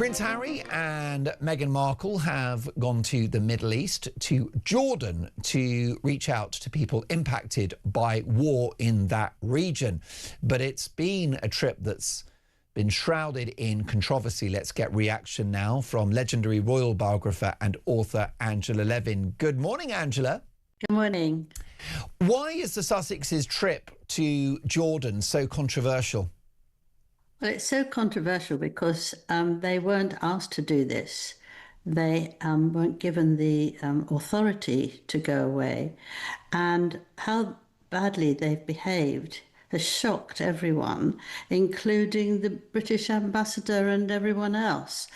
Prince Harry and Meghan Markle have gone to the Middle East, to Jordan, to reach out to people impacted by war in that region. But it's been a trip that's been shrouded in controversy. Let's get reaction now from legendary royal biographer and author Angela Levin. Good morning, Angela. Good morning. Why is the Sussexes' trip to Jordan so controversial? Well, it's so controversial because they weren't asked to do this. They weren't given the authority to go away. And how badly they've behaved has shocked everyone, including the British ambassador and everyone else.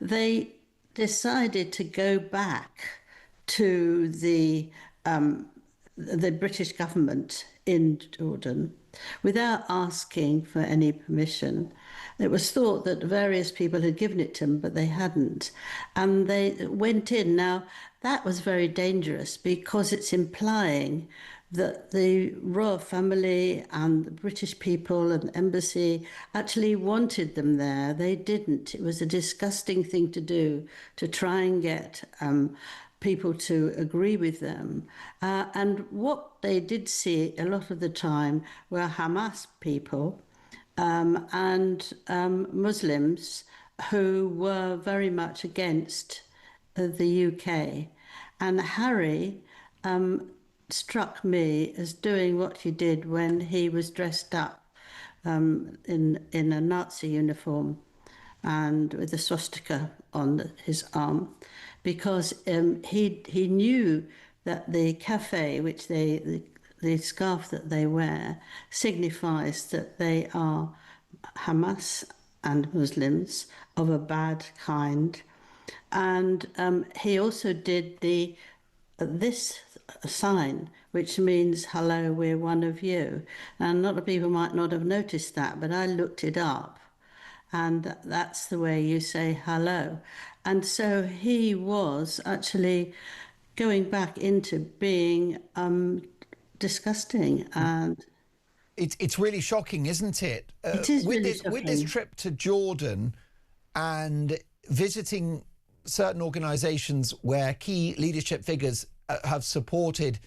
They decided to go back to the British government in Jordan without asking for any permission. It was thought that various people had given it to them, but they hadn't. And they went in. Now, that was very dangerous because it's implying that the royal family and the British people and embassy actually wanted them there. They didn't. It was a disgusting thing to do, to try and get people to agree with them. And what they did see a lot of the time were Hamas people and Muslims who were very much against the UK. And Harry struck me as doing what he did when he was dressed up in a Nazi uniform and with a swastika on his arm, because he knew that the cafe, which the scarf that they wear, signifies that they are Hamas and Muslims of a bad kind. And he also did this sign, which means, hello, we're one of you. And a lot of people might not have noticed that, but I looked it up. And that's the way you say hello. And so he was actually going back into being disgusting. And it's really shocking, isn't it? It is really shocking. With this trip to Jordan and visiting certain organisations where key leadership figures have supported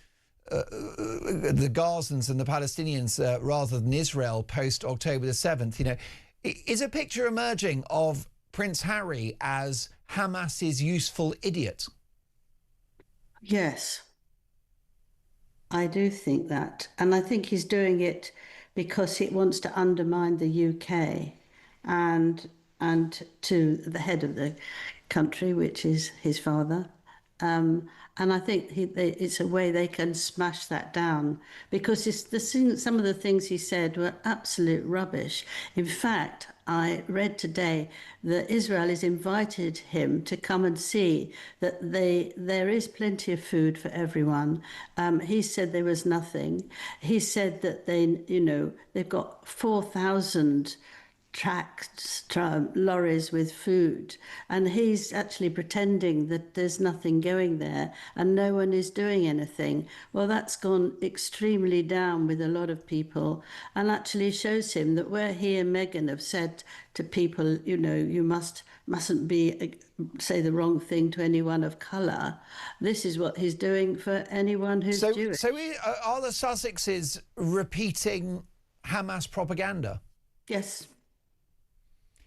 the Gazans and the Palestinians rather than Israel post-October the 7th, you know, is a picture emerging of Prince Harry as Hamas's useful idiot? Yes, I do think that. And I think he's doing it because he wants to undermine the UK and to the head of the country, which is his father. And I think it's a way they can smash that down, because some of the things he said were absolute rubbish. In fact, I read today that Israel has invited him to come and see that there is plenty of food for everyone. He said there was nothing. He said that they've got 4,000 lorries with food, and he's actually pretending that there's nothing going there and no one is doing anything. Well, that's gone extremely down with a lot of people, and actually shows him that where he and Meghan have said to people, you know, you mustn't say the wrong thing to anyone of colour, this is what he's doing for anyone who's Jewish. So are the Sussexes repeating Hamas propaganda? Yes.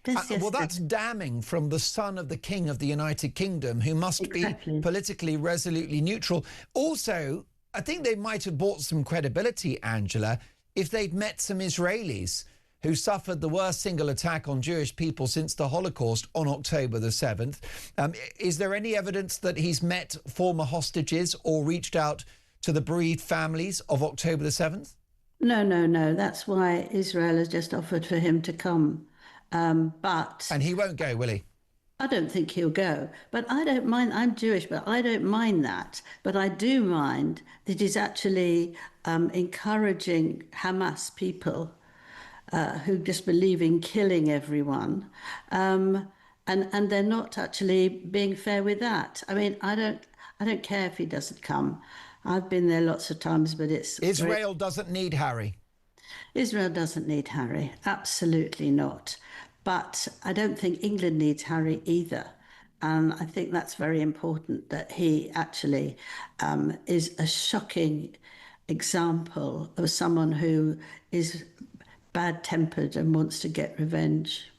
Well, that's damning from the son of the King of the United Kingdom, who must be politically resolutely neutral. Also, I think they might have bought some credibility, Angela, if they'd met some Israelis who suffered the worst single attack on Jewish people since the Holocaust on October the 7th. Is there any evidence that he's met former hostages or reached out to the bereaved families of October the 7th? No. That's why Israel has just offered for him to come. And he won't go, will he? I don't think he'll go. But I don't mind. I'm Jewish, but I don't mind that. But I do mind that he's actually encouraging Hamas people who just believe in killing everyone. And they're not actually being fair with that. I mean, I don't care if he doesn't come. I've been there lots of times, but it's... Israel doesn't need Harry. Israel doesn't need Harry. Absolutely not. But I don't think England needs Harry either. And I think that's very important that he actually is a shocking example of someone who is bad-tempered and wants to get revenge.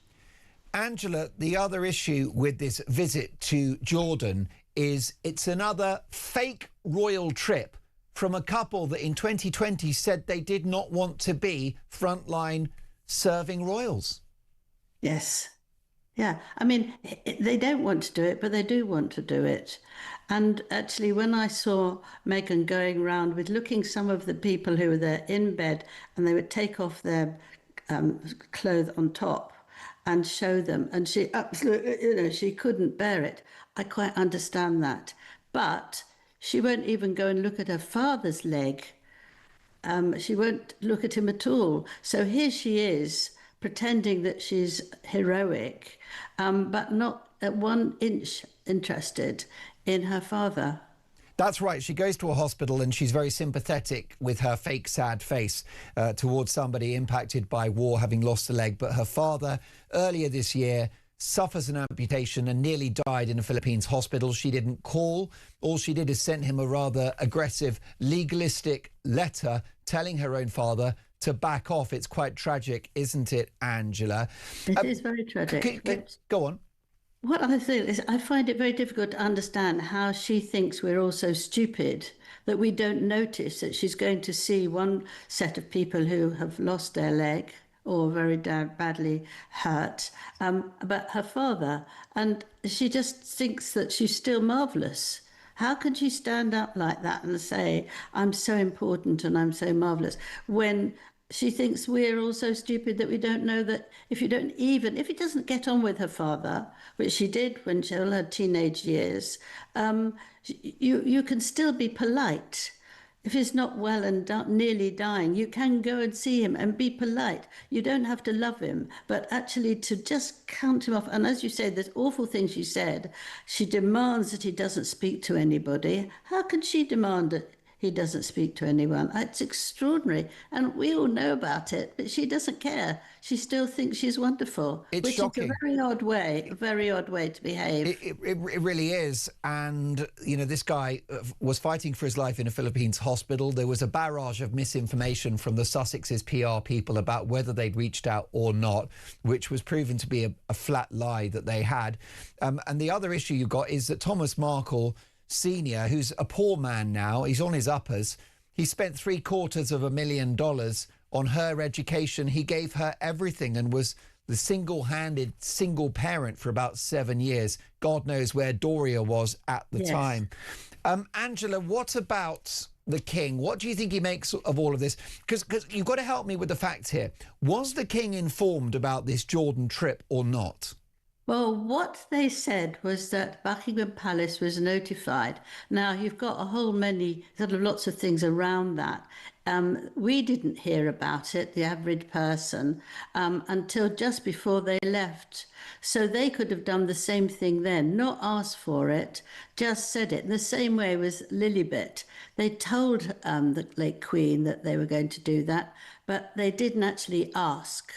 Angela, the other issue with this visit to Jordan is it's another fake royal trip from a couple that in 2020 said they did not want to be frontline serving royals. Yes. Yeah. I mean, they don't want to do it, but they do want to do it. And actually, when I saw Meghan going around with looking some of the people who were there in bed, and they would take off their clothes on top and show them, and she absolutely, she couldn't bear it. I quite understand that. But she won't even go and look at her father's leg. She won't look at him at all. So here she is pretending that she's heroic, but not at 1 inch interested in her father. That's right. She goes to a hospital and she's very sympathetic with her fake sad face towards somebody impacted by war, having lost a leg. But her father, earlier this year, suffers an amputation and nearly died in a Philippines hospital. She didn't call. All she did is send him a rather aggressive, legalistic letter telling her own father to back off. It's quite tragic, isn't it, Angela? It is very tragic. Go on. What I think is, I find it very difficult to understand how she thinks we're all so stupid that we don't notice that she's going to see one set of people who have lost their leg or very badly hurt, but her father, and she just thinks that she's still marvellous. How can she stand up like that and say, I'm so important and I'm so marvellous, when she thinks we're all so stupid that we don't know that if he doesn't get on with her father, which she did when she had teenage years, you can still be polite. If he's not well and nearly dying, you can go and see him and be polite. You don't have to love him, but actually to just count him off. And as you say, there's awful things she said. She demands that he doesn't speak to anybody. How can she demand that he doesn't speak to anyone? It's extraordinary. And we all know about it, but she doesn't care. She still thinks she's wonderful. It's shocking. Is a very odd way to behave. It really is. And, this guy was fighting for his life in a Philippines hospital. There was a barrage of misinformation from the Sussex's PR people about whether they'd reached out or not, which was proven to be a flat lie that they had. And the other issue you got is that Thomas Markle Senior, who's a poor man now, he's on his uppers. He spent $750,000 on her education. He gave her everything and was the single-handed single parent for about 7 years. God knows where Doria was at the time. Angela, what about the king? What do you think he makes of all of this? Because you've got to help me with the facts here. Was the king informed about this Jordan trip or not? Well, what they said was that Buckingham Palace was notified. Now, you've got lots of things around that. We didn't hear about it, the average person, until just before they left. So they could have done the same thing then, not asked for it, just said it. In the same way with Lilibet. They told the late Queen that they were going to do that, but they didn't actually ask.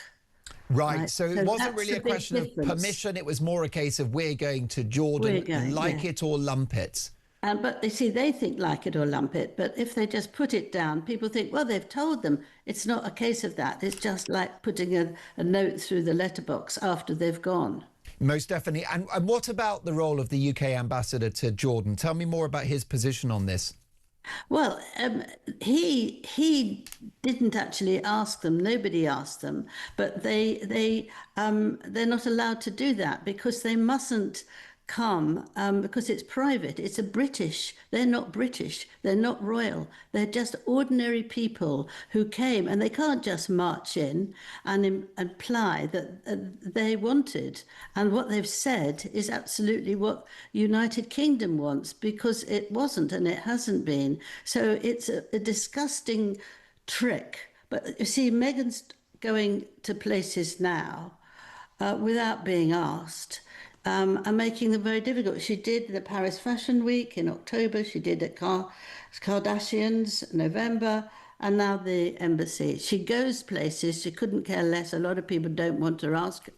Right, so it wasn't really a question of permission. It was more a case of we're going to Jordan, it or lump it. But you see, they think like it or lump it. But if they just put it down, people think, well, they've told them. It's not a case of that. It's just like putting a note through the letterbox after they've gone. Most definitely. And what about the role of the UK ambassador to Jordan? Tell me more about his position on this. Well, he didn't actually ask them. Nobody asked them, but they're not allowed to do that because they mustn't come because it's private. It's they're not British. They're not royal. They're just ordinary people who came, and they can't just march in and imply that they wanted. And what they've said is absolutely what United Kingdom wants, because it wasn't and it hasn't been. So it's a disgusting trick. But you see, Meghan's going to places now without being asked. And making them very difficult. She did the Paris Fashion Week in October. She did at Kardashians November. and now the embassy. She goes places, she couldn't care less. A lot of people don't want to ask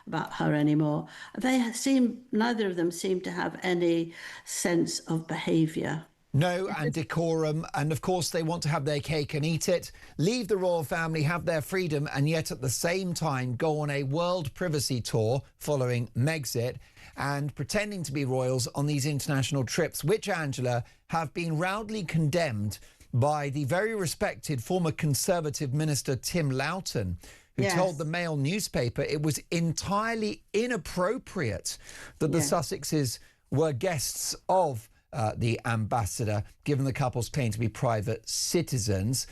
about her anymore. Neither of them seem to have any sense of behaviour. No, and decorum. And of course, they want to have their cake and eat it, leave the royal family, have their freedom, and yet at the same time go on a world privacy tour following Megxit and pretending to be royals on these international trips, which, Angela, have been roundly condemned by the very respected former Conservative minister Tim Loughton, who told the Mail newspaper it was entirely inappropriate that the Sussexes were guests of the ambassador, given the couple's claim to be private citizens.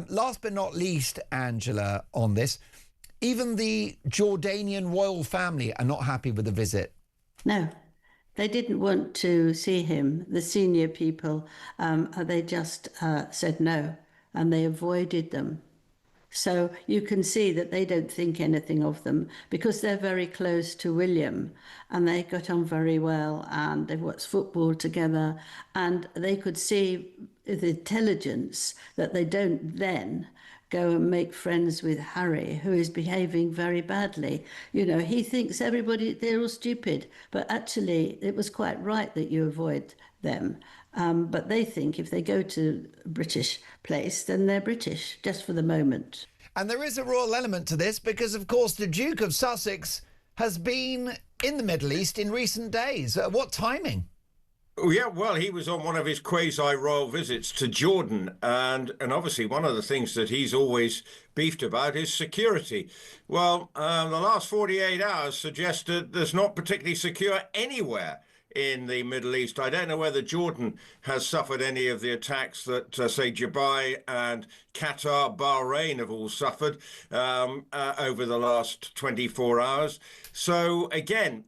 Last but not least, Angela, on this, even the Jordanian royal family are not happy with the visit. No, they didn't want to see him. The senior people, they just said no, and they avoided them. So you can see that they don't think anything of them because they're very close to William and they got on very well and they've watched football together, and they could see the intelligence that they don't then go and make friends with Harry, who is behaving very badly. You know, he thinks everybody, they're all stupid, but actually it was quite right that you avoid them. But they think if they go to a British place, then they're British, just for the moment. And there is a royal element to this because, of course, the Duke of Sussex has been in the Middle East in recent days. What timing? Yeah, well, he was on one of his quasi-royal visits to Jordan, and obviously one of the things that he's always beefed about is security. Well, the last 48 hours suggested there's not particularly secure anywhere in the Middle East. I don't know whether Jordan has suffered any of the attacks that, say, Dubai and Qatar, Bahrain have all suffered over the last 24 hours. So, again,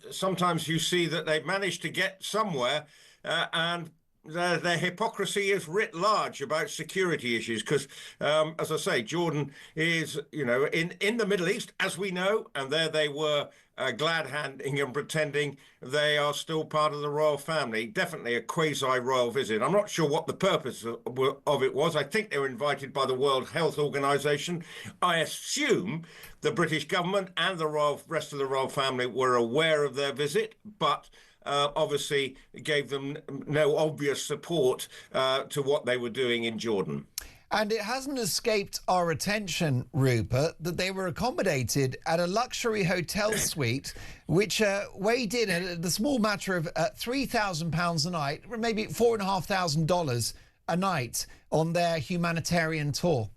sometimes you see that they've managed to get somewhere and their hypocrisy is writ large about security issues because, as I say, Jordan is, you know, in the Middle East, as we know, and there they were glad-handing and pretending they are still part of the royal family. Definitely a quasi-royal visit. I'm not sure what the purpose of it was. I think they were invited by the World Health Organization. I assume the British government and the rest of the royal family were aware of their visit, but obviously gave them no obvious support to what they were doing in Jordan. And it hasn't escaped our attention, Rupert, that they were accommodated at a luxury hotel suite, which weighed in at the small matter of £3,000 a night, maybe $4,500 a night on their humanitarian tour.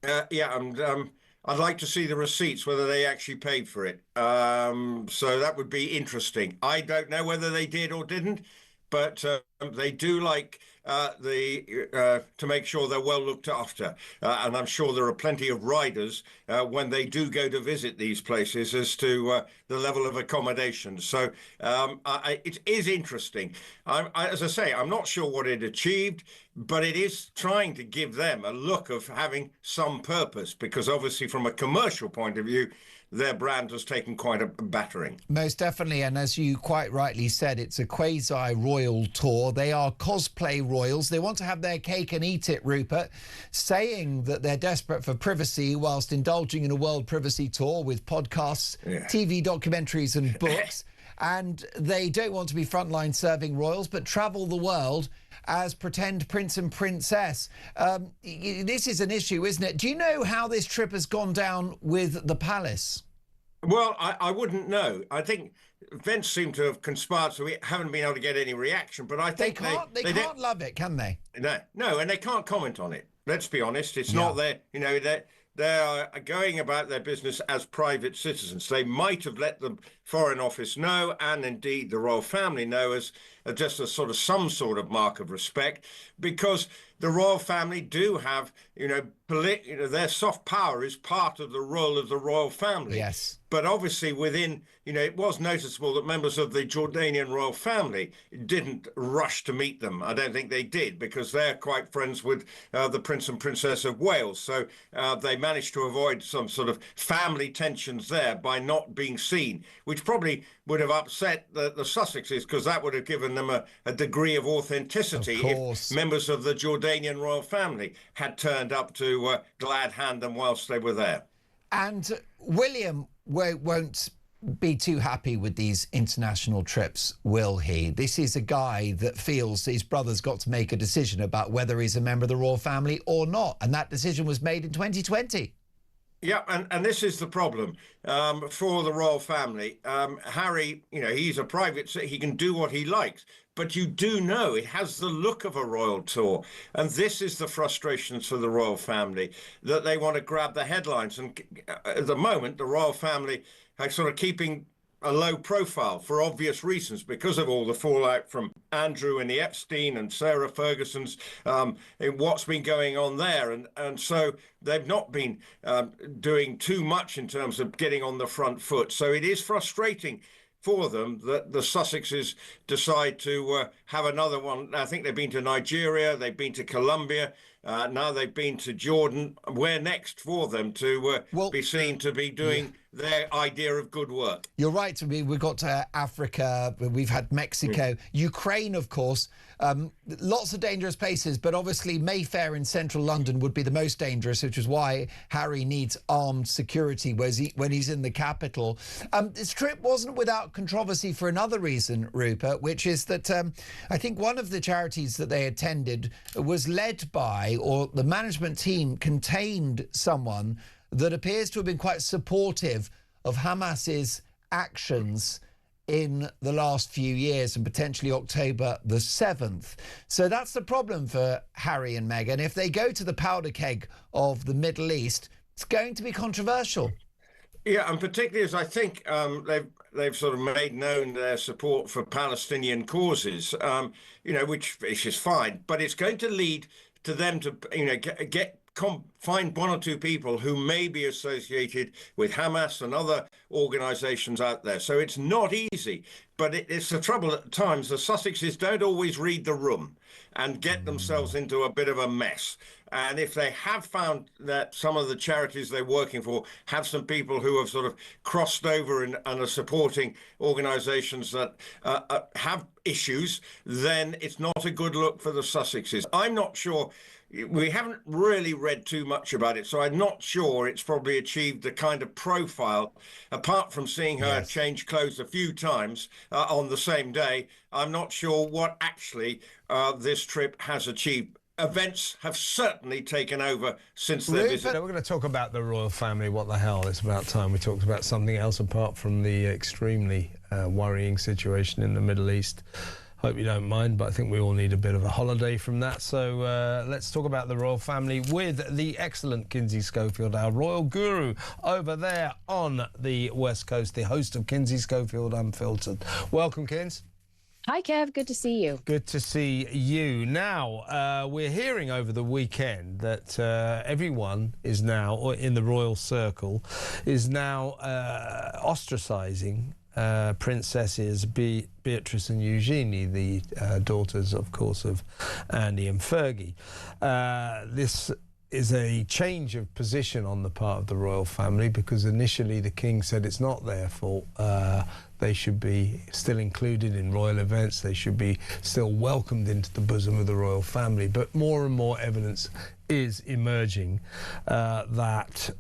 I'd like to see the receipts, whether they actually paid for it. So that would be interesting. I don't know whether they did or didn't, but they do like to make sure they're well looked after. And I'm sure there are plenty of riders when they do go to visit these places as to the level of accommodation. So it is interesting. As I say, I'm not sure what it achieved, but it is trying to give them a look of having some purpose, because obviously from a commercial point of view, their brand has taken quite a battering. Most definitely. And as you quite rightly said, it's a quasi-royal tour. They are cosplay royals. They want to have their cake and eat it, Rupert, saying that they're desperate for privacy whilst indulging in a world privacy tour with podcasts, TV documentaries and books. And they don't want to be frontline serving royals, but travel the world as pretend prince and princess. This is an issue, isn't it? Do you know how this trip has gone down with the palace? Well, I wouldn't know. I think events seem to have conspired, so we haven't been able to get any reaction. But I think they can't love it, can they? No, and they can't comment on it. Let's be honest. It's not their, you know, they are going about their business as private citizens. They might have let the Foreign Office know, and indeed the royal family know, as just a sort of some sort of mark of respect, because the royal family do have, their soft power is part of the role of the royal family. Yes. But obviously within, it was noticeable that members of the Jordanian royal family didn't rush to meet them. I don't think they did, because they're quite friends with the Prince and Princess of Wales. So they managed to avoid some sort of family tensions there by not being seen, which which probably would have upset the Sussexes, because that would have given them a degree of authenticity if members of the Jordanian royal family had turned up to glad hand them whilst they were there. And William won't be too happy with these international trips, will he? This is a guy that feels his brother's got to make a decision about whether he's a member of the royal family or not. And that decision was made in 2020. Yeah, and this is the problem for the royal family. Harry, he's a private, so he can do what he likes. But you do know it has the look of a royal tour. And this is the frustrations for the royal family, that they want to grab the headlines. And at the moment, the royal family are sort of keeping a low profile for obvious reasons, because of all the fallout from Andrew and the Epstein and Sarah Ferguson's, what's been going on there. And so they've not been doing too much in terms of getting on the front foot. So it is frustrating for them that the Sussexes decide to have another one. I think they've been to Nigeria, they've been to Colombia, now they've been to Jordan. Where next for them to be seen to be doing their idea of good work? You're right. We've got Africa, we've had Mexico, Ukraine, of course. Lots of dangerous places, but obviously Mayfair in central London would be the most dangerous, which is why Harry needs armed security when he's in the capital. This trip wasn't without controversy for another reason, Rupert, which is that I think one of the charities that they attended was led by, or the management team contained someone that appears to have been quite supportive of Hamas's actions in the last few years, and potentially October the 7th. So that's the problem for Harry and Meghan. If they go to the powder keg of the Middle East, it's going to be controversial. Yeah, and particularly as I think they've sort of made known their support for Palestinian causes, which is fine, but it's going to lead to them to, find one or two people who may be associated with Hamas and other organizations out there. So it's not easy, but it's the trouble at times. The Sussexes don't always read the room and get themselves into a bit of a mess. And if they have found that some of the charities they're working for have some people who have sort of crossed over and are supporting organizations that have issues, then it's not a good look for the Sussexes. I'm not sure. We haven't really read too much about it, so I'm not sure it's probably achieved the kind of profile, apart from seeing her change clothes a few times on the same day. I'm not sure what actually this trip has achieved. Events have certainly taken over since their visit. We're going to talk about the royal family. What the hell? It's about time we talked about something else apart from the extremely worrying situation in the Middle East. Hope you don't mind, but I think we all need a bit of a holiday from that. So let's talk about the royal family with the excellent Kinsey Schofield, our royal guru over there on the West Coast, the host of Kinsey Schofield Unfiltered. Welcome, Kins. Hi, Kev. Good to see you. Good to see you. Now, we're hearing over the weekend that everyone is now, or in the royal circle, is now ostracizing princesses Beatrice and Eugenie, the daughters, of course, of Andy and Fergie. This is a change of position on the part of the royal family, because initially the king said it's not their fault. They should be still included in royal events. They should be still welcomed into the bosom of the royal family. But more and more evidence is emerging that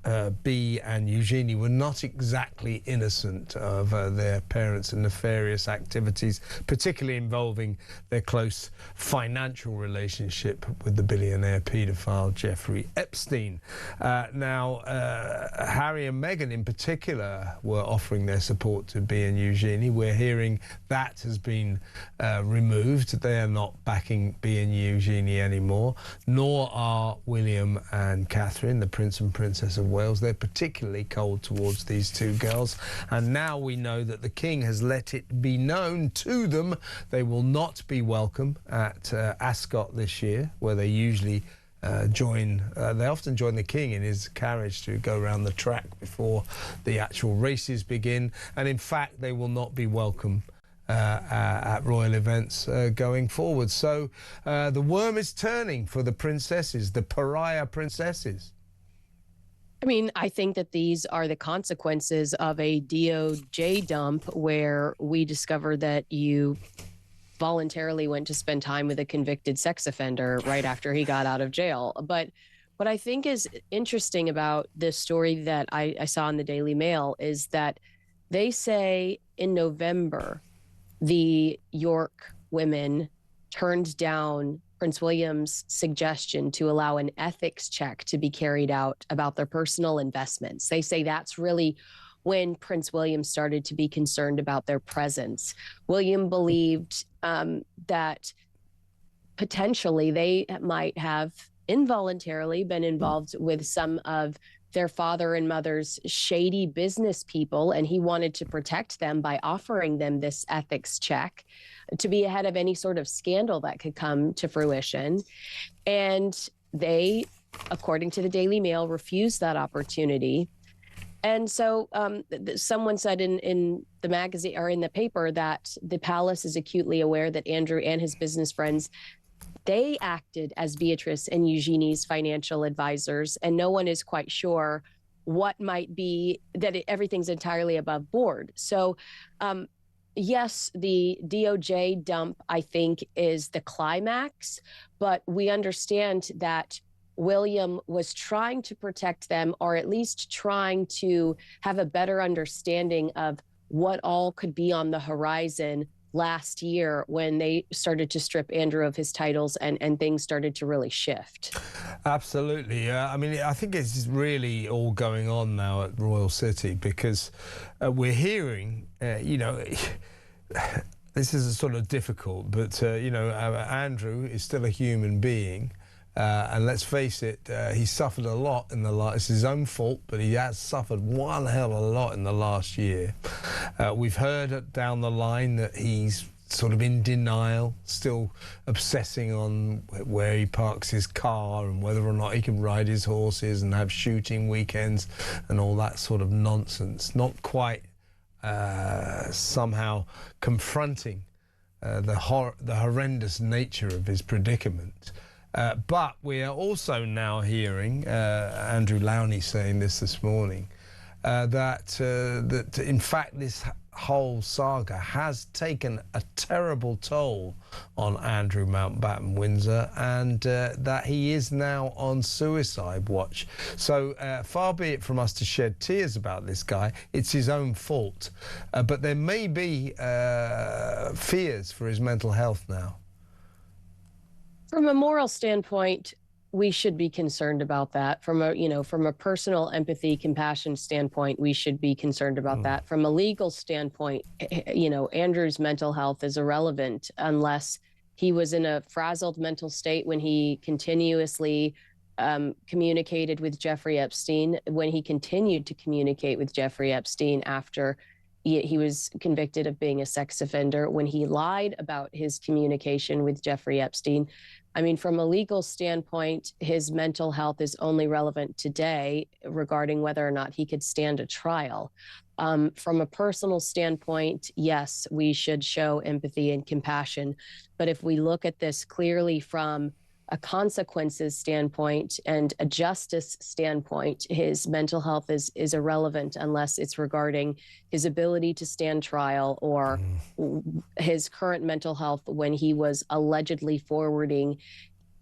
Bea and Eugenie were not exactly innocent of their parents' nefarious activities, particularly involving their close financial relationship with the billionaire paedophile Jeffrey Epstein. Now, Harry and Meghan in particular were offering their support to Bea and Eugenie. We're hearing that has been removed. They are not backing Bea and Eugenie anymore, nor are William and Catherine, the Prince and Princess of Wales. They're particularly cold towards these two girls, and now we know that the King has let it be known to them they will not be welcome at Ascot this year, where they usually they often join the King in his carriage to go around the track before the actual races begin, and in fact they will not be welcome at royal events going forward. So the worm is turning for the princesses, the pariah princesses. I mean, I think that these are the consequences of a DOJ dump where we discovered that you voluntarily went to spend time with a convicted sex offender right after he got out of jail. But what I think is interesting about this story that I saw in the Daily Mail is that they say in November, the York women turned down Prince William's suggestion to allow an ethics check to be carried out about their personal investments. They say that's really when Prince William started to be concerned about their presence. William believed that potentially they might have involuntarily been involved with some of their father and mother's shady business people, and he wanted to protect them by offering them this ethics check to be ahead of any sort of scandal that could come to fruition. And they, according to the Daily Mail, refused that opportunity. And so someone said in the magazine or in the paper that the palace is acutely aware that Andrew and his business friends, they acted as Beatrice and Eugenie's financial advisors, and no one is quite sure what might be that everything's entirely above board. So, yes, the DOJ dump, I think, is the climax, but we understand that William was trying to protect them, or at least trying to have a better understanding of what all could be on the horizon last year when they started to strip Andrew of his titles and things started to really shift. Absolutely. I mean, I think it's really all going on now at Royal City because we're hearing, this is sort of difficult, but, Andrew is still a human being. And let's face it, he suffered a lot in the last... It's his own fault, but he has suffered one hell of a lot in the last year. We've heard down the line that he's sort of in denial, still obsessing on where he parks his car and whether or not he can ride his horses and have shooting weekends and all that sort of nonsense. Not quite somehow confronting the horrendous nature of his predicament. But we are also now hearing, Andrew Lowney saying this morning, that in fact this whole saga has taken a terrible toll on Andrew Mountbatten Windsor, and that he is now on suicide watch. So far be it from us to shed tears about this guy. It's his own fault. But there may be fears for his mental health now. From a moral standpoint, we should be concerned about that. From a personal empathy, compassion standpoint, we should be concerned about that. From a legal standpoint, Andrew's mental health is irrelevant unless he was in a frazzled mental state when he continuously communicated with Jeffrey Epstein, when he continued to communicate with Jeffrey Epstein after he was convicted of being a sex offender, when he lied about his communication with Jeffrey Epstein. I mean, from a legal standpoint, his mental health is only relevant today regarding whether or not he could stand a trial. From a personal standpoint, yes, we should show empathy and compassion. But if we look at this clearly from a consequences standpoint and a justice standpoint, his mental health is irrelevant unless it's regarding his ability to stand trial or his current mental health when he was allegedly forwarding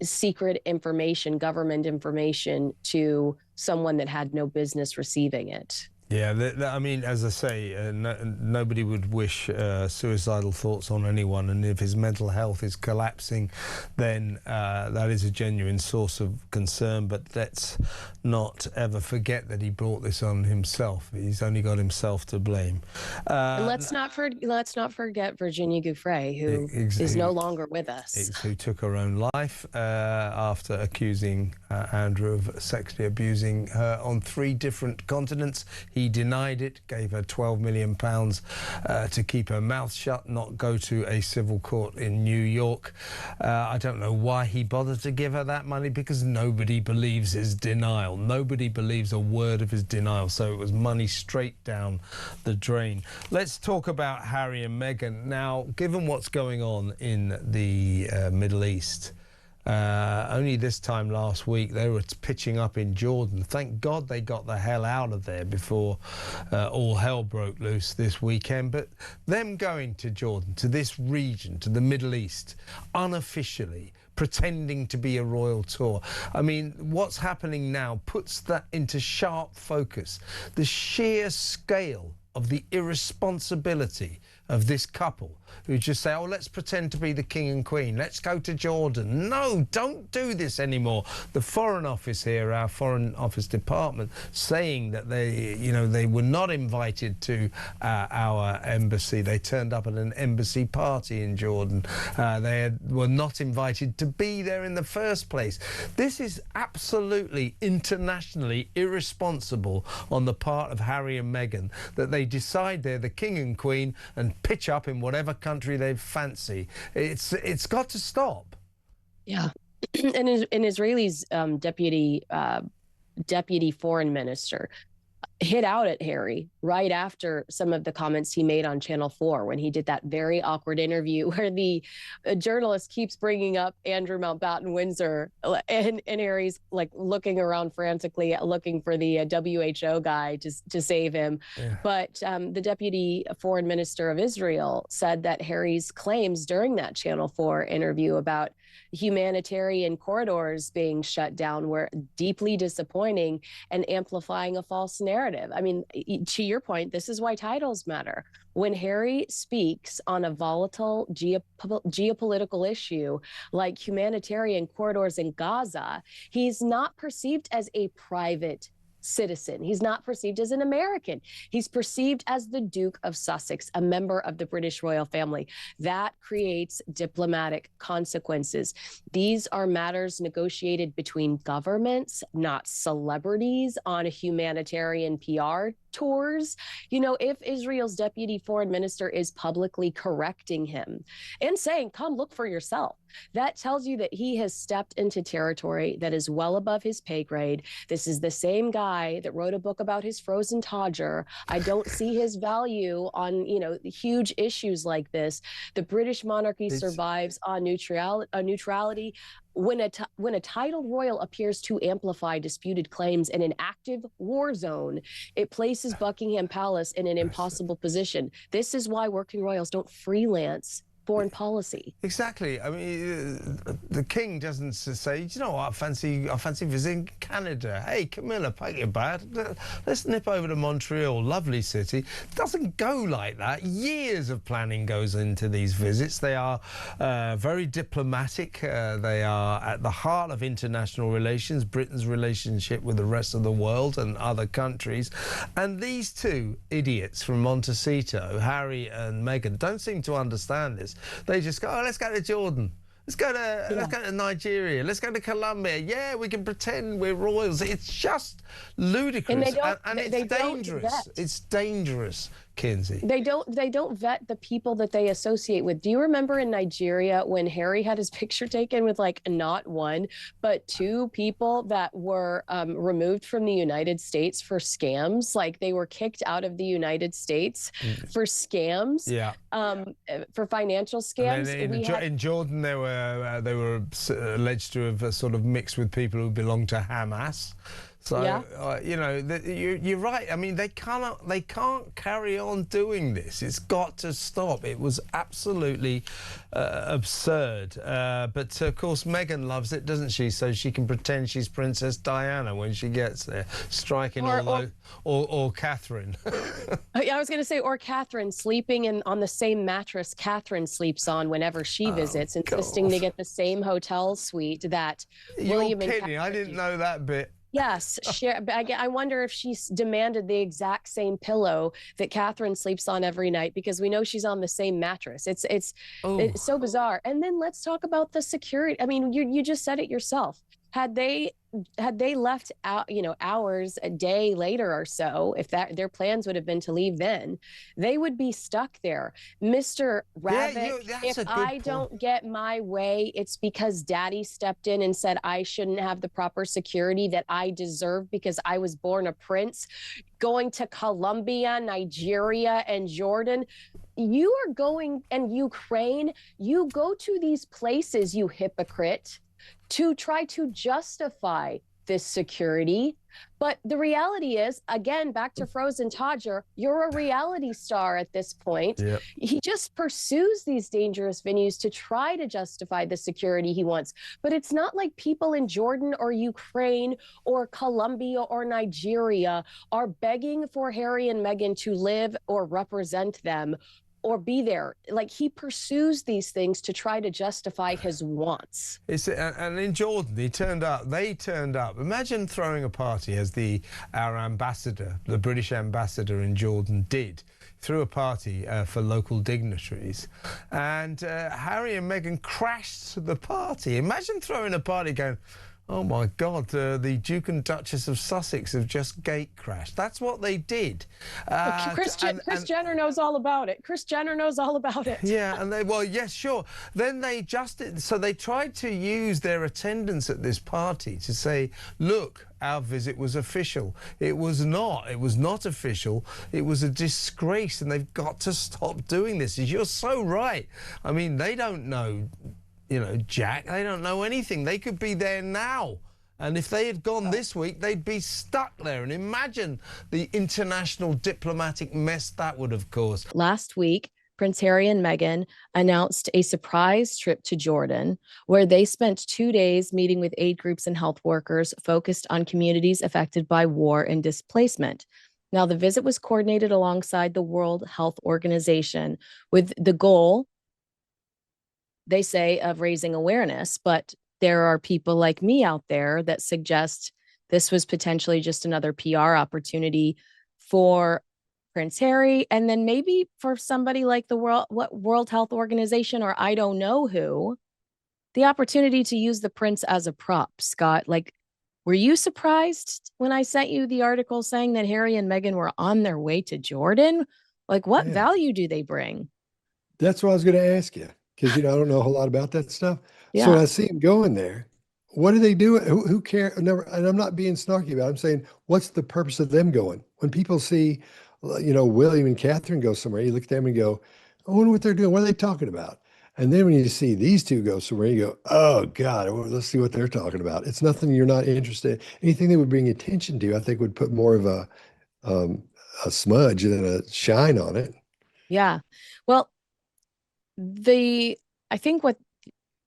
secret information, government information, to someone that had no business receiving it. Yeah, I mean, as I say, nobody would wish suicidal thoughts on anyone, and if his mental health is collapsing, then that is a genuine source of concern. But let's not ever forget that he brought this on himself. He's only got himself to blame. And let's not forget Virginia Giuffre, who is no longer with us. Who took her own life after accusing Andrew of sexually abusing her on 3 different continents. He denied it, gave her £12 million to keep her mouth shut, not go to a civil court in New York. I don't know why he bothered to give her that money, because nobody believes his denial. Nobody believes a word of his denial. So it was money straight down the drain. Let's talk about Harry and Meghan. Now, given what's going on in the Middle East, Only this time last week they were pitching up in Jordan. Thank God they got the hell out of there before all hell broke loose this weekend. But them going to Jordan, to this region, to the Middle East, unofficially, pretending to be a royal tour. I mean, what's happening now puts that into sharp focus. The sheer scale of the irresponsibility of this couple who just say, oh, let's pretend to be the king and queen. Let's go to Jordan. No, don't do this anymore. The Foreign Office here, our Foreign Office department, saying that they were not invited to our embassy. They turned up at an embassy party in Jordan. Were not invited to be there in the first place. This is absolutely internationally irresponsible on the part of Harry and Meghan, that they decide they're the king and queen and pitch up in whatever country they fancy. It's got to stop. Yeah. And an Israeli's deputy foreign minister hit out at Harry right after some of the comments he made on Channel 4 when he did that very awkward interview where the journalist keeps bringing up Andrew Mountbatten Windsor, and Harry's like looking around frantically looking for the WHO guy to save him. Yeah. But the deputy foreign minister of Israel said that Harry's claims during that Channel 4 interview about humanitarian corridors being shut down were deeply disappointing and amplifying a false narrative. I mean, to your point, this is why titles matter. When Harry speaks on a volatile geopolitical issue like humanitarian corridors in Gaza, he's not perceived as a private citizen. He's not perceived as an American. He's perceived as the Duke of Sussex, a member of the British royal family. That creates diplomatic consequences. These are matters negotiated between governments, not celebrities on humanitarian PR tours. You know, if Israel's deputy foreign minister is publicly correcting him and saying, come look for yourself, that tells you that he has stepped into territory that is well above his pay grade. This is the same guy that wrote a book about his frozen Todger. I don't see his value on, huge issues like this. The British monarchy survives on neutrality. When a titled royal appears to amplify disputed claims in an active war zone, it places Buckingham Palace in an impossible position. This is why working royals don't freelance foreign policy. Exactly. I mean, the king doesn't say, you know what, I fancy visiting Canada. Hey, Camilla, pack your bag. Let's nip over to Montreal, lovely city. It doesn't go like that. Years of planning goes into these visits. They are very diplomatic. They are at the heart of international relations, Britain's relationship with the rest of the world and other countries. And these two idiots from Montecito, Harry and Meghan, don't seem to understand this. They just go, oh, let's go to Jordan. Let's go to Nigeria. Let's go to Colombia. Yeah, we can pretend we're royals. It's just ludicrous, and it's dangerous. It's dangerous, Kinsey. They don't vet the people that they associate with. Do you remember in Nigeria when Harry had his picture taken with like not one but two people that were removed from the United States for scams? Like they were kicked out of the United States for scams. Yeah. For financial scams. In Jordan, they were alleged to have sort of mixed with people who belong to Hamas. So, yeah. You're right. I mean, they can't carry on doing this. It's got to stop. It was absolutely absurd. But, of course, Meghan loves it, doesn't she? So she can pretend she's Princess Diana when she gets there, striking or Catherine. I was going to say, or Catherine, sleeping on the same mattress Catherine sleeps on whenever she visits, insisting to get the same hotel suite that William and Catherine. I didn't know that bit. Yes, I wonder if she's demanded the exact same pillow that Catherine sleeps on every night, because we know she's on the same mattress. It's so bizarre. And then let's talk about the security. I mean, you just said it yourself. Had they left out, hours, a day later or so, if their plans would have been to leave then, they would be stuck there. Mr. Rabbit, if I don't get my way, it's because Daddy stepped in and said I shouldn't have the proper security that I deserve because I was born a prince. Going to Colombia, Nigeria, and Jordan. You are going, and Ukraine, you go to these places, you hypocrite, to try to justify this security. But the reality is, again, back to Frozen Todger, you're a reality star at this point. Yep. He just pursues these dangerous venues to try to justify the security he wants. But it's not like people in Jordan or Ukraine or Colombia or Nigeria are begging for Harry and Meghan to live or represent them or be there. Like, he pursues these things to try to justify his wants. And in Jordan, they turned up. Imagine throwing a party, as our ambassador, the British ambassador in Jordan, did. Threw a party for local dignitaries. And Harry and Meghan crashed the party. Imagine throwing a party going, oh my God, the Duke and Duchess of Sussex have just gate crashed. That's what they did. Kris Jenner knows all about it. Kris Jenner knows all about it. Yeah, and yes, sure. Then they tried to use their attendance at this party to say, look, our visit was official. It was not. It was not official. It was a disgrace, and they've got to stop doing this. You're so right. I mean, they don't know, Jack, they don't know anything. They could be there now. And if they had gone this week, they'd be stuck there. And imagine the international diplomatic mess that would have caused. Last week, Prince Harry and Meghan announced a surprise trip to Jordan, where they spent 2 days meeting with aid groups and health workers focused on communities affected by war and displacement. Now, the visit was coordinated alongside the World Health Organization with the goal, they say, of raising awareness, but there are people like me out there that suggest this was potentially just another PR opportunity for Prince Harry, and then maybe for somebody like the World Health Organization, or I don't know who, the opportunity to use the prince as a prop. Scott, like, were you surprised when I sent you the article saying that Harry and Meghan were on their way to Jordan? Like, what value do they bring? That's what I was going to ask you. Because, I don't know a whole lot about that stuff. Yeah. So when I see him going there, what do they do? Who cares? And I'm not being snarky about it. I'm saying, what's the purpose of them going? When people see, William and Catherine go somewhere, you look at them and go, I wonder what they're doing. What are they talking about? And then when you see these two go somewhere, you go, oh, God, well, let's see what they're talking about. It's nothing you're not interested in. Anything they would bring attention to, I think, would put more of a smudge than a shine on it. Yeah. Well, I think what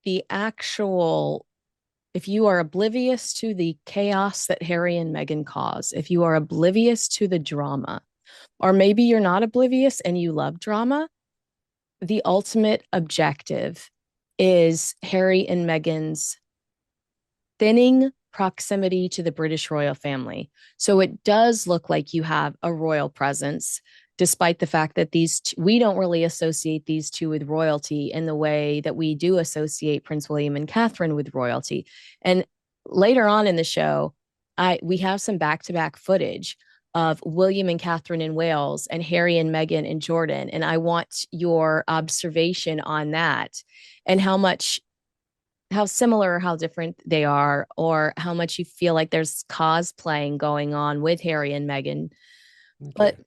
the actual, if you are oblivious to the chaos that Harry and Meghan cause, if you are oblivious to the drama, or maybe you're not oblivious and you love drama, the ultimate objective is Harry and Meghan's thinning proximity to the British royal family. So it does look like you have a royal presence, despite the fact that we don't really associate these two with royalty in the way that we do associate Prince William and Catherine with royalty. And later on in the show, we have some back-to-back footage of William and Catherine in Wales and Harry and Meghan in Jordan. And I want your observation on that and how similar or how different they are, or how much you feel like there's cosplaying going on with Harry and Meghan. Okay. But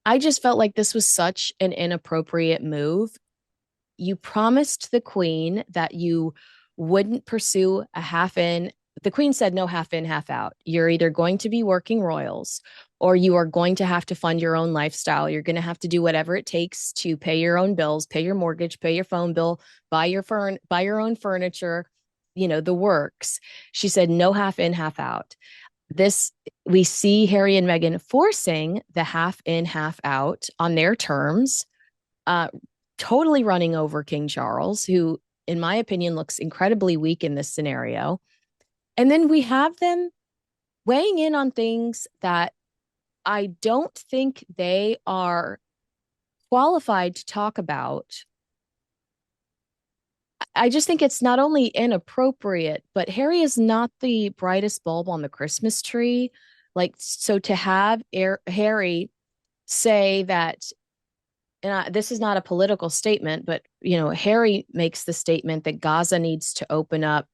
I just felt like this was such an inappropriate move. You promised the Queen that you wouldn't pursue a half in. The Queen said no half in, half out. You're either going to be working royals, or you are going to have to fund your own lifestyle. You're going to have to do whatever it takes to pay your own bills, pay your mortgage, pay your phone bill, buy your own furniture, the works. She said no half in, half out. We see Harry and Meghan forcing the half in, half out on their terms, totally running over King Charles, who, in my opinion, looks incredibly weak in this scenario. And then we have them weighing in on things that I don't think they are qualified to talk about. I just think it's not only inappropriate, but Harry is not the brightest bulb on the Christmas tree. So to have Harry say that, and this is not a political statement, but, Harry makes the statement that Gaza needs to open up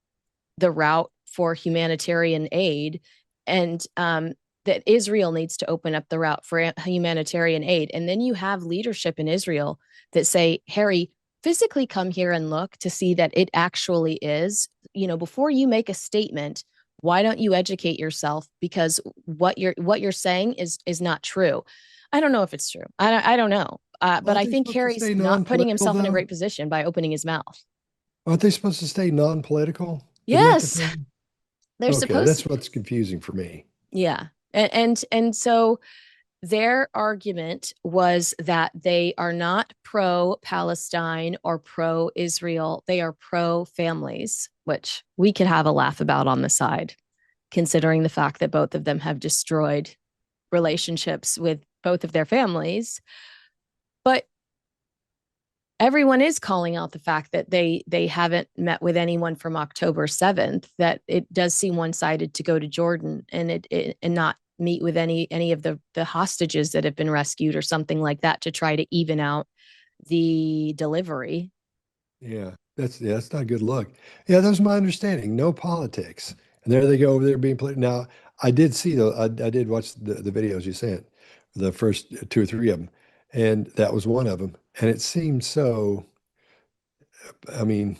the route for humanitarian aid, and that Israel needs to open up the route for humanitarian aid. And then you have leadership in Israel that say, Harry, physically come here and look to see that it actually is before you make a statement, why don't you educate yourself? Because what you're saying is not true. I don't know if it's true. I don't know. But I think Harry's not putting himself in a great position by opening his mouth. Aren't they supposed to stay non-political? Yes, they're supposed. That's what's confusing for me. Yeah, and so their argument was that they are not pro-Palestine or pro-Israel. They are pro-families, which we could have a laugh about on the side, considering the fact that both of them have destroyed relationships with both of their families. But everyone is calling out the fact that they haven't met with anyone from October 7th, that it does seem one-sided to go to Jordan and not meet with any of the hostages that have been rescued or something like that to try to even out the delivery. Yeah, that's not a good look. Yeah, that was my understanding. No politics. And there they go over there being played. Now, I did see I did watch the videos you sent, the first 2 or 3 of them, and that was one of them. And it seemed so, I mean,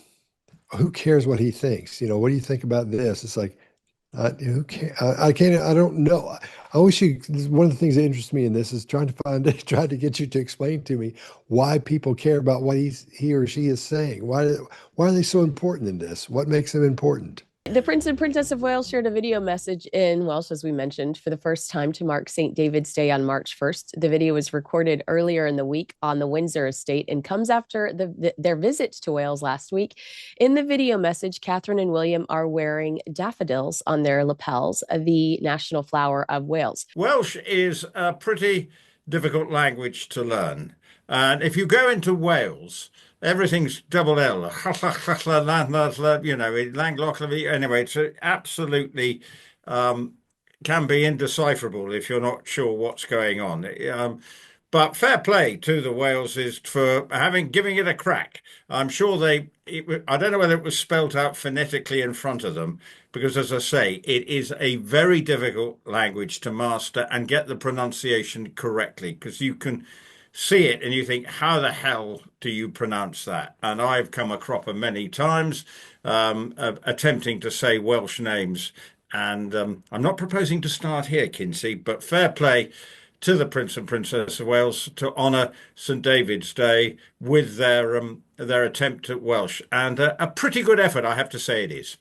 who cares what he thinks? What do you think about this? It's like, who cares? I don't know. I wish one of the things that interests me in this is trying to get you to explain to me why people care about what he or she is saying. Why are they so important in this? What makes them important? The Prince and Princess of Wales shared a video message in Welsh, as we mentioned, for the first time to mark St. David's Day on March 1st. The video was recorded earlier in the week on the Windsor estate and comes after their visit to Wales last week. In the video message, Catherine and William are wearing daffodils on their lapels, the national flower of Wales. Welsh is a pretty difficult language to learn. And if you go into Wales, everything's double L. Anyway, it's absolutely can be indecipherable if you're not sure what's going on. But fair play to the Waleses for giving it a crack. I'm sure I don't know whether it was spelt out phonetically in front of them, because as I say, it is a very difficult language to master and get the pronunciation correctly, because you can see it and you think, how the hell do you pronounce that? And I've come a cropper many times attempting to say Welsh names. And I'm not proposing to start here, Kinsey, but fair play to the Prince and Princess of Wales to honour St. David's Day with their attempt at Welsh. And a pretty good effort, I have to say it is.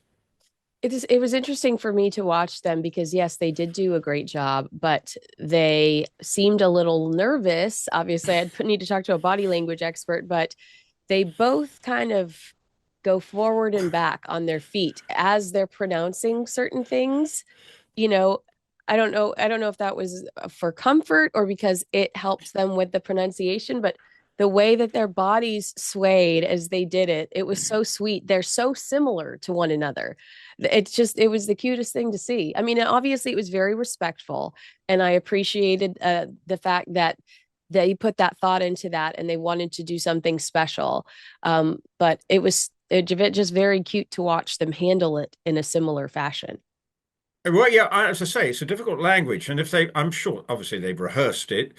It was interesting for me to watch them because, yes, they did do a great job, but they seemed a little nervous. Obviously, I'd need to talk to a body language expert, but they both kind of go forward and back on their feet as they're pronouncing certain things. I don't know if that was for comfort or because it helps them with the pronunciation, but the way that their bodies swayed as they did it was so sweet. They're so similar to one another. It was the cutest thing to see. I mean, obviously it was very respectful, and I appreciated the fact that they put that thought into that and they wanted to do something special. But it was just very cute to watch them handle it in a similar fashion. Well, yeah, as I say, it's a difficult language, and I'm sure, obviously, they've rehearsed it,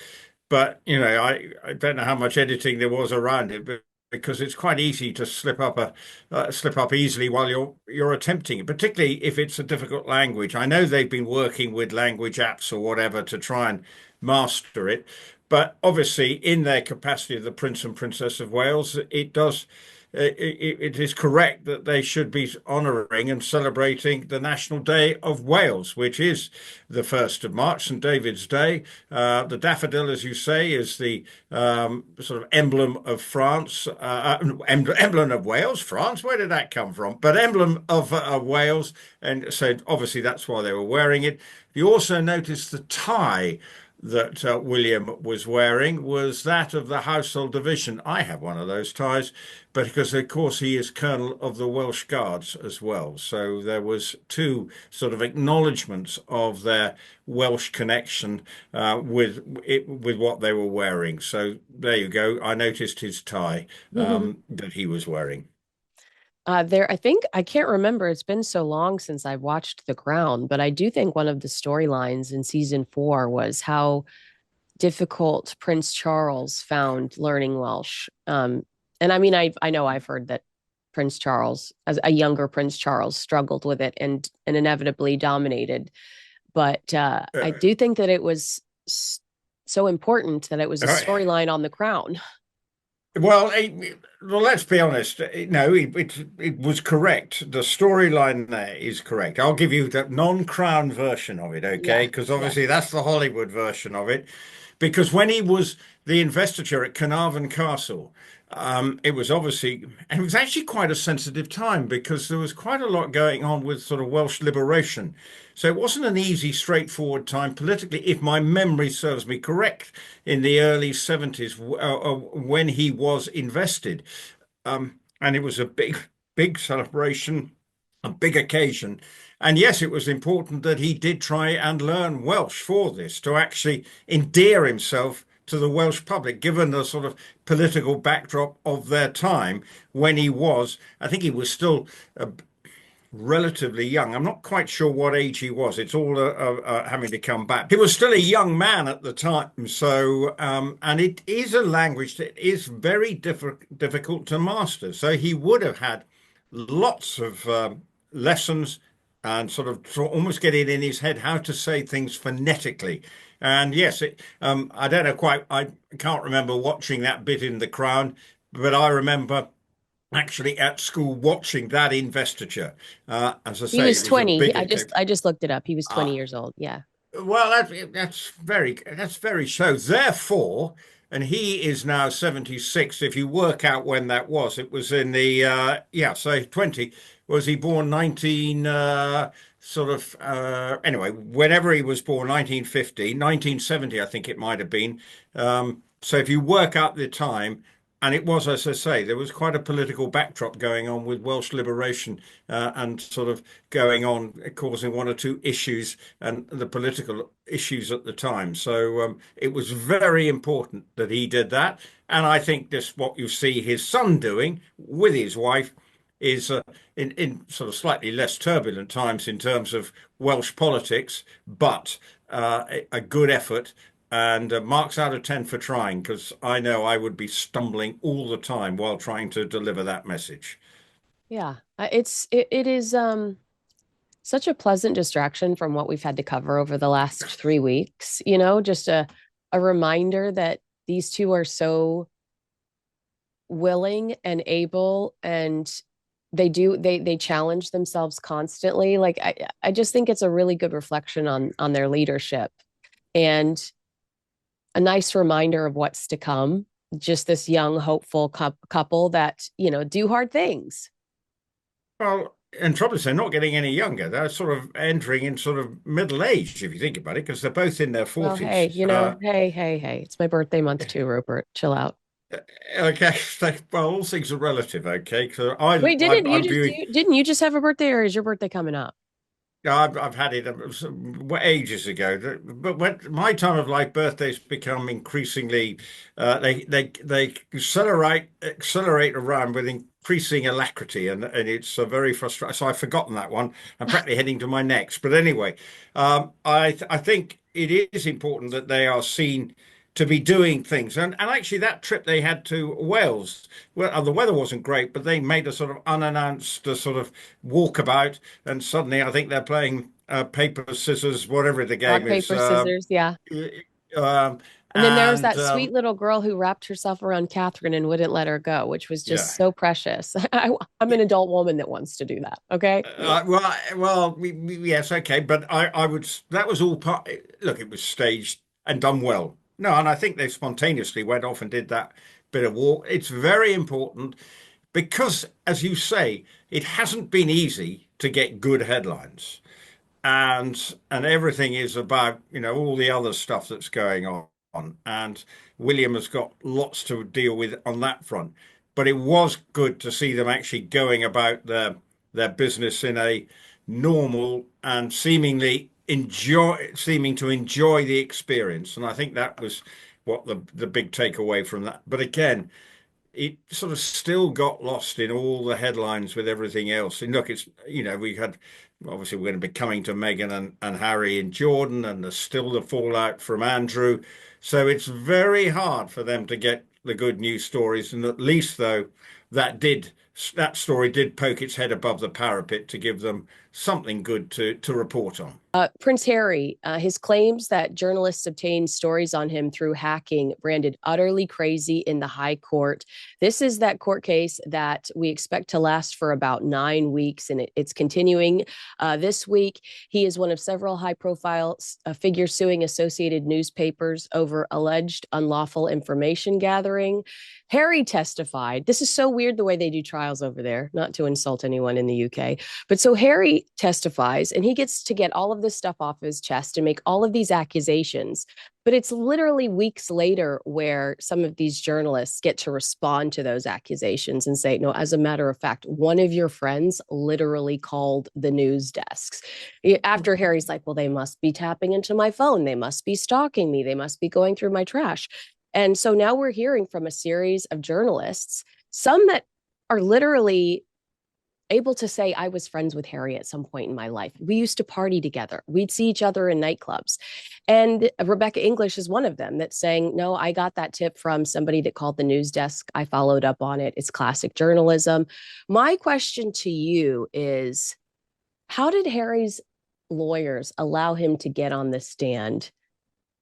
but I don't know how much editing there was around it, but because it's quite easy to slip up easily while you're attempting it, particularly if it's a difficult language. I know they've been working with language apps or whatever to try and master it, but obviously, in their capacity of the Prince and Princess of Wales, it is correct that they should be honouring and celebrating the National Day of Wales, which is the 1st of March, St. David's Day. The daffodil, as you say, is the sort of emblem of France, emblem of Wales, France. Where did that come from? But emblem of Wales. And so obviously that's why they were wearing it. You also notice the tie that William was wearing was that of the household division. I have one of those ties, but because of course he is Colonel of the Welsh Guards as well. So there was 2 sort of acknowledgements of their Welsh connection with what they were wearing. So there you go. I noticed his tie that he was wearing. I think I can't remember. It's been so long since I watched The Crown, but I do think one of the storylines in season 4 was how difficult Prince Charles found learning Welsh. And I mean, I know I've heard that Prince Charles, as a younger Prince Charles, struggled with it and inevitably dominated. But I do think that it was so important that it was a storyline on The Crown. Well, let's be honest. No, it was correct. The storyline there is correct. I'll give you the non-Crown version of it, okay? Because obviously that's the Hollywood version of it. Because when he was the investiture at Carnarvon Castle, it was obviously, and it was actually quite a sensitive time because there was quite a lot going on with sort of Welsh liberation. So it wasn't an easy, straightforward time politically, if my memory serves me correct, in the early 70s when he was invested. And it was a big celebration, a big occasion. And yes, it was important that he did try and learn Welsh for this, to actually endear himself to the Welsh public, given the sort of political backdrop of their time when I think he was still relatively young. I'm not quite sure what age he was. It's all having to come back. He was still a young man at the time. So, and it is a language that is very difficult to master. So he would have had lots of lessons and sort of almost get it in his head how to say things phonetically. And yes, I don't know quite, I can't remember watching that bit in The Crown, but I remember actually at school watching that investiture. As I say, he was 20. I just looked it up. He was 20 years old. Yeah. Well, that's very so. Therefore, and he is now 76. If you work out when that was, it was in the so 20. Was he born 19? Anyway, whenever he was born, 1950, 1970, I think it might have been. So if you work out the time. And it was, as I say, there was quite a political backdrop going on with Welsh liberation and sort of going on, causing one or two issues and the political issues at the time. So it was very important that he did that. And I think this, what you see his son doing with his wife, is in sort of slightly less turbulent times in terms of Welsh politics, but a good effort. And marks out of 10 for trying, because I know I would be stumbling all the time while trying to deliver that message. Yeah, it is such a pleasant distraction from what we've had to cover over the last 3 weeks. You know, just a reminder that these two are so willing and able, and they challenge themselves constantly. Like I just think it's a really good reflection on their leadership, and a nice reminder of what's to come. Just this young, hopeful couple that, do hard things. Well, and trouble is they're not getting any younger. They're sort of entering in sort of middle age, if you think about it, because they're both in their 40s. Well, hey, hey, it's my birthday month too, Rupert. Chill out. Okay, well, all things are relative, okay? Wait, didn't you just have a birthday, or is your birthday coming up? I've had it ages ago, but when my time of life, birthdays become increasingly they accelerate around with increasing alacrity, and it's very frustrating. So I've forgotten that one. I'm practically heading to my next. But anyway, I think it is important that they are seen to be doing things. And actually that trip they had to Wales, well, the weather wasn't great, but they made a sort of unannounced sort of walkabout, and suddenly I think they're playing paper, scissors, whatever the game is. Paper, scissors, yeah. And then there was that sweet little girl who wrapped herself around Catherine and wouldn't let her go, which was just so precious. I'm an adult woman that wants to do that. Okay. Yes, okay, but I would. That was all part. Look, it was staged and done well. No, and I think they spontaneously went off and did that bit of walk. It's very important because, as you say, it hasn't been easy to get good headlines, and everything is about all the other stuff that's going on. And William has got lots to deal with on that front. But it was good to see them actually going about their business in a normal and seeming to enjoy the experience. And I think that was what the big takeaway from that. But again, it sort of still got lost in all the headlines with everything else. And look, it's we had obviously we're going to be coming to Meghan and Harry in Jordan, and there's still the fallout from Andrew. So it's very hard for them to get the good news stories. And at least, though, that did that story did poke its head above the parapet to give them something good to report on. Prince Harry, his claims that journalists obtained stories on him through hacking, branded utterly crazy in the High Court. This is that court case that we expect to last for about 9 weeks, and it's continuing this week. He is one of several high-profile figures suing associated newspapers over alleged unlawful information gathering. Harry testified. This is so weird the way they do trials over there, not to insult anyone in the UK. But so Harry testifies, and he gets to get all of this stuff off his chest and make all of these accusations. But it's literally weeks later where some of these journalists get to respond to those accusations and say, no, as a matter of fact, one of your friends literally called the news desks. After Harry's like, well, they must be tapping into my phone. They must be stalking me. They must be going through my trash. And so now we're hearing from a series of journalists, some that are literally able to say, I was friends with Harry at some point in my life. We used to party together. We'd see each other in nightclubs. And Rebecca English is one of them that's saying, no, I got that tip from somebody that called the news desk. I followed up on it. It's classic journalism. My question to you is, how did Harry's lawyers allow him to get on the stand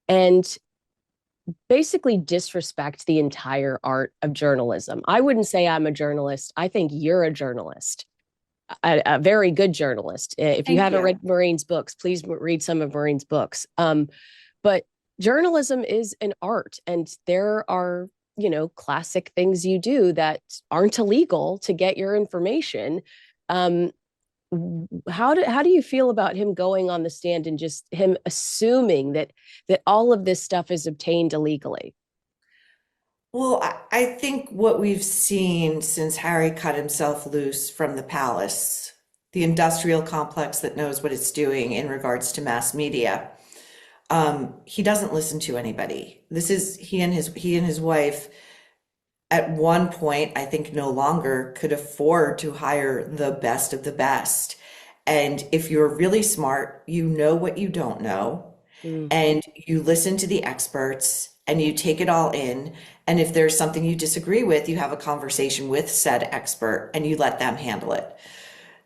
and basically disrespect the entire art of journalism? I wouldn't say I'm a journalist. I think you're a journalist, a very good journalist. If you haven't read Maureen's books, please read some of Maureen's books. But journalism is an art, and there are, classic things you do that aren't illegal to get your information. How do you feel about him going on the stand and just him assuming that all of this stuff is obtained illegally? Well, I think what we've seen since Harry cut himself loose from the palace, the industrial complex that knows what it's doing in regards to mass media, he doesn't listen to anybody. This is he and his wife at one point, I think no longer could afford to hire the best of the best. And if you're really smart, you know what you don't know, and you listen to the experts and you take it all in. And if there's something you disagree with, you have a conversation with said expert and you let them handle it.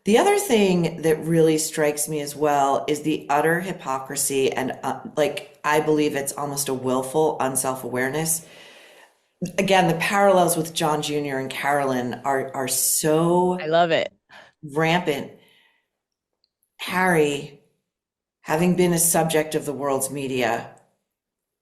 The other thing that really strikes me as well is the utter hypocrisy, and I believe it's almost a willful unself-awareness. Again, the parallels with John Jr. and Carolyn are so, I love it, rampant. Harry, having been a subject of the world's media,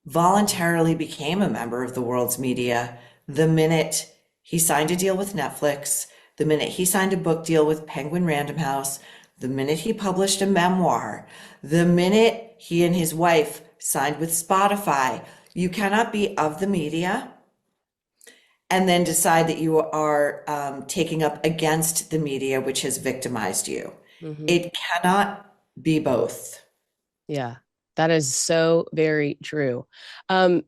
voluntarily became a member of the world's media the minute he signed a deal with Netflix, the minute he signed a book deal with Penguin Random House, the minute he published a memoir, the minute he and his wife signed with Spotify. You cannot be of the media and then decide that you are taking up against the media, which has victimized you. It cannot be both. Yeah, that is so very true. And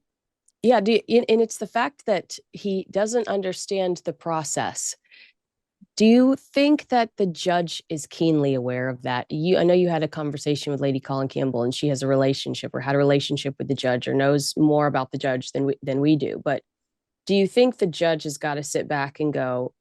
it's the fact that he doesn't understand the process. Do you think that the judge is keenly aware of that? I know you had a conversation with Lady Colin Campbell, and she has a relationship or had a relationship with the judge or knows more about the judge than we do. But do you think the judge has got to sit back and go,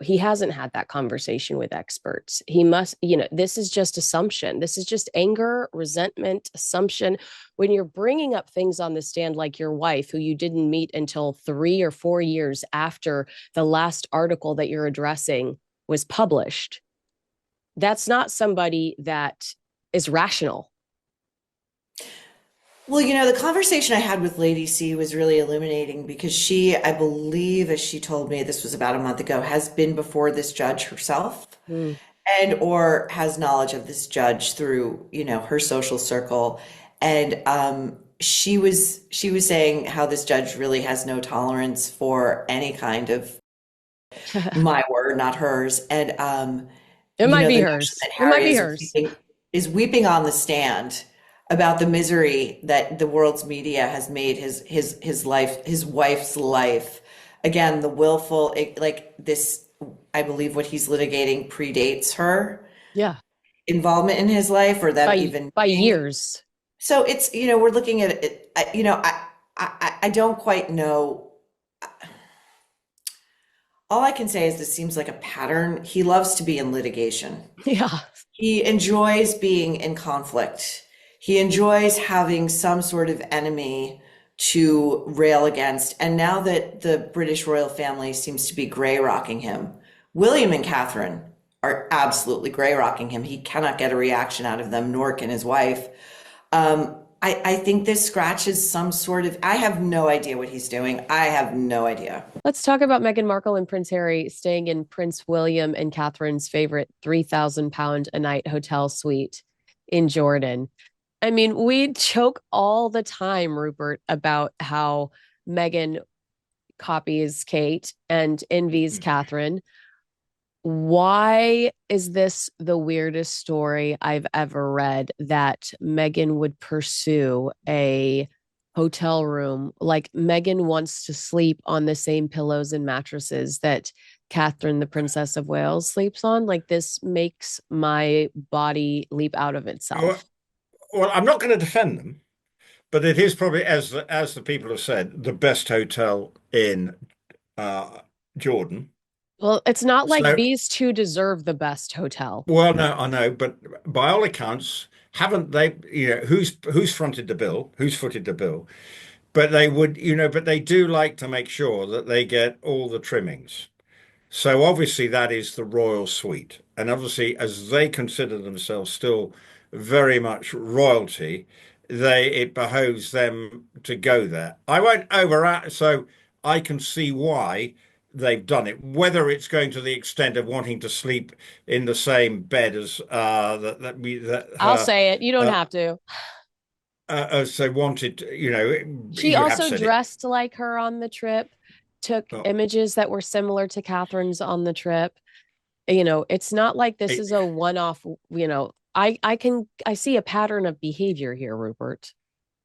he hasn't had that conversation with experts. He must, this is just assumption. This is just anger, resentment, assumption. When you're bringing up things on the stand like your wife, who you didn't meet until 3 or 4 years after the last article that you're addressing was published, that's not somebody that is rational. Well, the conversation I had with Lady C was really illuminating because she, I believe, as she told me, this was about a month ago, has been before this judge herself and or has knowledge of this judge through, her social circle. And she was saying how this judge really has no tolerance for any kind of my word, not hers. And it might be hers. It might be hers. Is weeping on the stand about the misery that the world's media has made his life, his wife's life. Again, the willful, this, I believe what he's litigating predates her involvement in his life, or that by years. So it's, we're looking at it, I don't quite know. all I can say is this seems like a pattern. He loves to be in litigation. Yeah. He enjoys being in conflict. He enjoys having some sort of enemy to rail against. And now that the British royal family seems to be gray rocking him, William and Catherine are absolutely gray rocking him. He cannot get a reaction out of them, nor can his wife. I think this scratches some sort of, I have no idea what he's doing. I have no idea. Let's talk about Meghan Markle and Prince Harry staying in Prince William and Catherine's favorite £3,000 a night hotel suite in Jordan. I mean, we joke all the time, Rupert, about how Meghan copies Kate and envies Catherine. Why is this the weirdest story I've ever read, that Meghan would pursue a hotel room? Like, Meghan wants to sleep on the same pillows and mattresses that Catherine, the Princess of Wales, sleeps on. Like, this makes my body leap out of itself. Well, I'm not going to defend them, but it is probably, as the people have said, the best hotel in Jordan. Well, it's not like these two deserve the best hotel. Well, no, I know, but by all accounts, haven't they? Who's fronted the bill? Who's footed the bill? But they would, but they do like to make sure that they get all the trimmings. So obviously that is the royal suite, and obviously as they consider themselves still very much royalty, it behoves them to go there. I won't so I can see why they've done it. Whether it's going to the extent of wanting to sleep in the same bed as I'll say it. You don't have to. As they wanted, She also dressed like her on the trip, took images that were similar to Catherine's on the trip. It's not like this is a one-off. I see a pattern of behavior here, Rupert.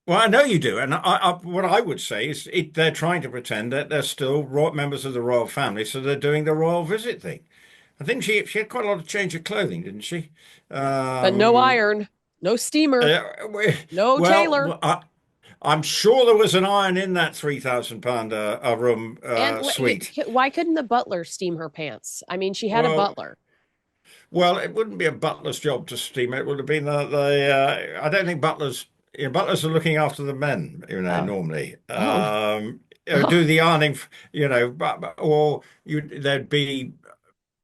Well, I know you do, and what I would say is they're trying to pretend that they're still members of the royal family, so they're doing the royal visit thing. I think she had quite a lot of change of clothing, didn't she? But no iron, no steamer, no tailor. I'm sure there was an iron in that £3,000 a room suite. Why couldn't the butler steam her pants? I mean, she had a butler. Well, it wouldn't be a butler's job to steam it. It would have been I don't think butlers. Butlers are looking after the men, normally. Do the ironing, or there'd be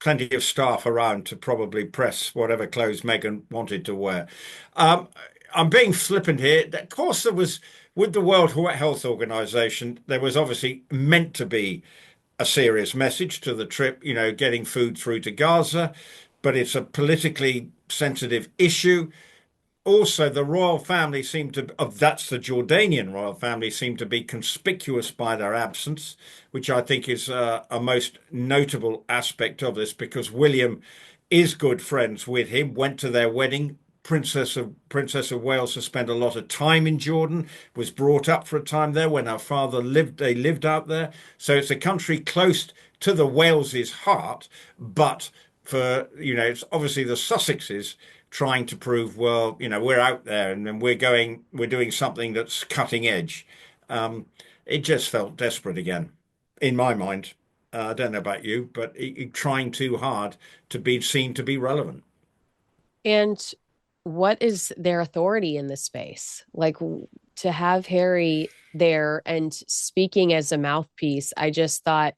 plenty of staff around to probably press whatever clothes Meghan wanted to wear. I'm being flippant here. Of course, there was, with the World Health Organization, there was obviously meant to be a serious message to the trip, getting food through to Gaza, but it's a politically sensitive issue. Also, the royal family that's the Jordanian royal family, seem to be conspicuous by their absence, which I think is a most notable aspect of this, because William is good friends with him, went to their wedding. Princess of Wales has spent a lot of time in Jordan, was brought up for a time there when her father lived. They lived out there. So it's a country close to the Wales's heart, but it's obviously the Sussexes trying to prove, well, we're out there and then we're doing something that's cutting edge. It just felt desperate again, in my mind. I don't know about you, but trying too hard to be seen to be relevant. And what is their authority in this space? Like, to have Harry there and speaking as a mouthpiece, I just thought,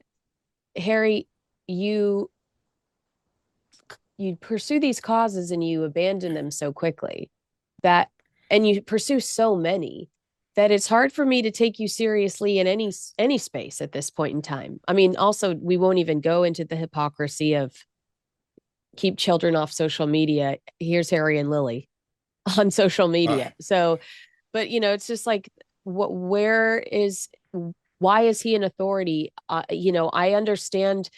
Harry, you pursue these causes and you abandon them so quickly and you pursue so many that it's hard for me to take you seriously in any space at this point in time. I mean, also, we won't even go into the hypocrisy of keep children off social media. Here's Harry and Lily on social media. So, but it's just like, why is he an authority? I understand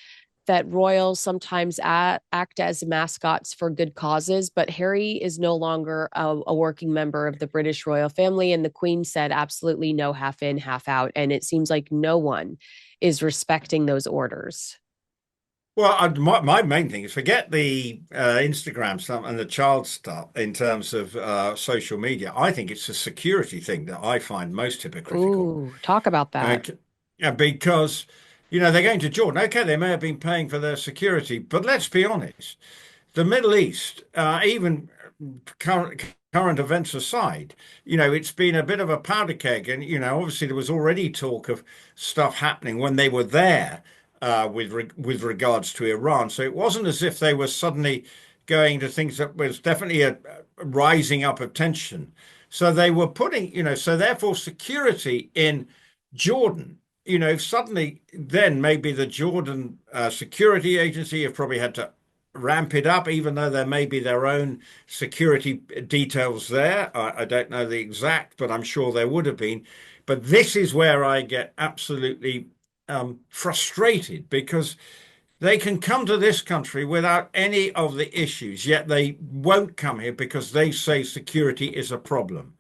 that royals sometimes act as mascots for good causes, but Harry is no longer a working member of the British royal family, and the Queen said absolutely no half in, half out, and it seems like no one is respecting those orders. Well, my main thing is forget the Instagram stuff and the child stuff in terms of social media. I think it's a security thing that I find most hypocritical. Ooh, talk about that. Because You know, they're going to Jordan. Okay, they may have been paying for their security, but let's be honest. The Middle East, even current events aside, you know, it's been a bit of a powder keg. And, you know, obviously there was already talk of stuff happening when they were there with regards to Iran. So it wasn't as if they were suddenly going to things that was definitely a rising up of tension. So they were putting, you know, so therefore security in Jordan, you know, suddenly then maybe the Jordan security agency have probably had to ramp it up, even though there may be their own security details there. I don't know the exact, but I'm sure there would have been. But this is where I get absolutely frustrated, because they can come to this country without any of the issues, yet they won't come here because they say security is a problem.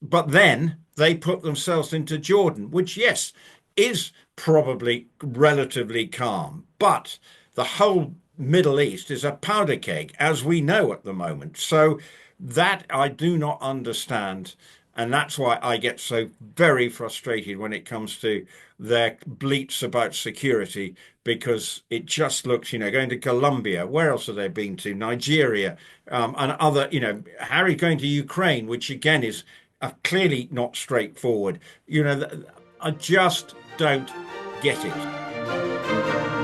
But then they put themselves into Jordan, which, yes, is probably relatively calm, but the whole Middle East is a powder keg, as we know at the moment. So that I do not understand. And that's why I get so very frustrated when it comes to their bleats about security, because it just looks, you know, going to Colombia, where else have they been to? Nigeria, and other, you know, Harry going to Ukraine, which again is clearly not straightforward. You know, I just don't get it.